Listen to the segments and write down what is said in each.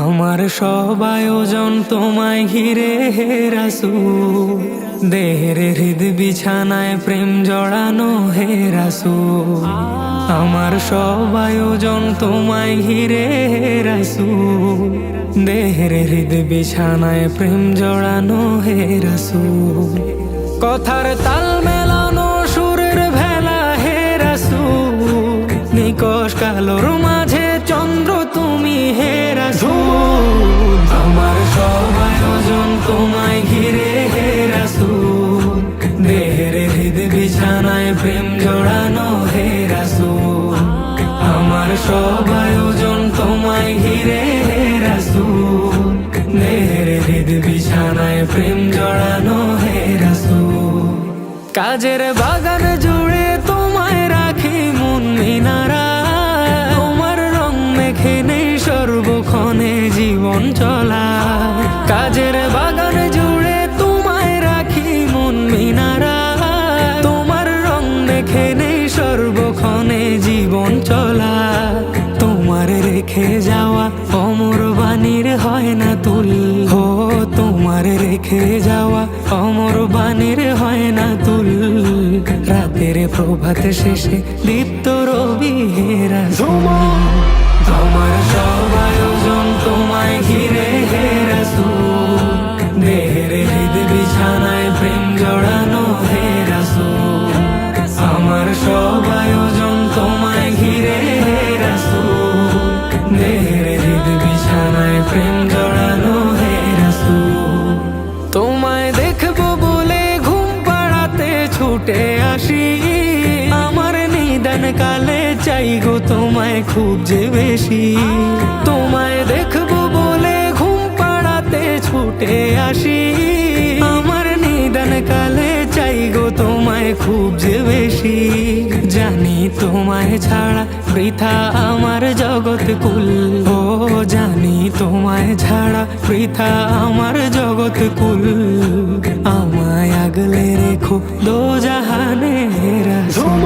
আমার সব আয়োজন তোমায় ঘিরে হে রাসূল, দেহের হৃদ বিছানায় প্রেম জড়ানো হে রাসূল। আমার সব আয়োজন তোমায় ঘিরে হে রাসূল, দেহের হৃদ বিছানায় প্রেম জড়ানো হে রাসূল। কথার তাল মেলানো সুরের ভেলা হে রাসূল, নিকশ কালোর মাঝে চন্দ্র তুমি হে রাসূল। আমার সব আয়োজন তোমায় ঘিরে হে রাসূল, দেহের হৃদ বিছানায় প্রেম জড়ানো হে রাসূল। আমার সব আয়োজন তোমায় ঘিরে হে রাসূল, দেহের হৃদ বিছানায় প্রেম জড়ানো হে রাসূল। কাজের বাগান জুড়ে তোমায় রাখি মন মিনারা, তোমার রং মেখে নেই সর্বক্ষণে জীবন চলা। কাজের বাগান জুড়ে তোমায় রাখি মন মিনারা, তোমার রং মেখে নেই সর্বক্ষণে জীবন চলা। তোমার রেখে যাওয়া অমর বাণীর হয় না তুল, হো তোমার রেখে যাওয়া অমর বাণীর হয় না তুল। রাতের প্রভাত শেষে দীপ্ত রবি হে রাসূল। আমার সব আয়োজন তোমায় ঘিরে হে রাসূল, দেহের হৃদ বিছানায় প্রেম জড়ানো হে রাসূল। আমার সব আয়োজন তোমায় ঘিরে হে রাসূল, দেহের হৃদ বিছানায় প্রেম জড়ানো হে রাসূল। তোমায় দেখবো বলে ঘুম পাড়াতে ছুটে আসি, আমার নিদান কালে চাই গো তোমায় খুব যে বেশি। তোমায় দেখবো বলে ঘুম পাড়াতে ছুটে আসি, আমার নিদান কালে চাই গো তোমায় খুব যে বেশি। জানি তোমায় ছাড়া বৃথা আমার জগৎ কুল, ও জানি তোমায় ছাড়া বৃথা আমার জগৎ কুল। আমায় আগলে রেখো দোজাহানে হে রাসূল।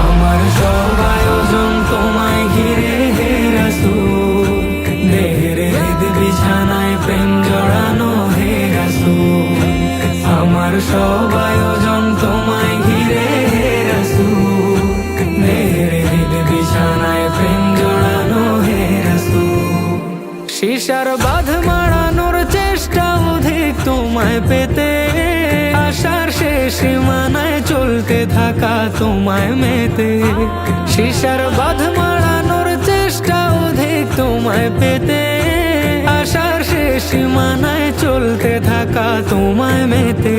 আমার সব আয়োজন তোমায় ঘিরে হে রাসূল, দেহের হৃদ বিছানায় প্রেম জড়ানো হে রাসূল। আমার সব আয়োজন তোমায় ঘিরে হে রাসূল, দেহের হৃদ বিছানায় প্রেম জড়ানো হে রাসূল। শিশার বাঁধ মারানোর চেষ্টা অধিক তোমায় পেতে, আশার শেষ সীমানায় চলতে থাকা তোমায় মেতে। শিশার বাঁধ মারানোর চেষ্টা অধিক তোমায় পেতে, আশার শেষ সীমানায় চলতে থাকা তোমায় মেতে।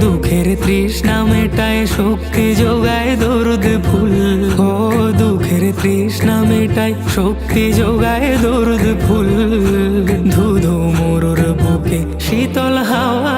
দুঃখের তৃষ্ণা মেটায় শক্তি যোগায় দরুদ ফুল, ও দুঃখের তৃষ্ণা মেটায় শক্তি যোগায় দরুদ ফুল। ধুধু মরুর বুকে শীতল হাওয়া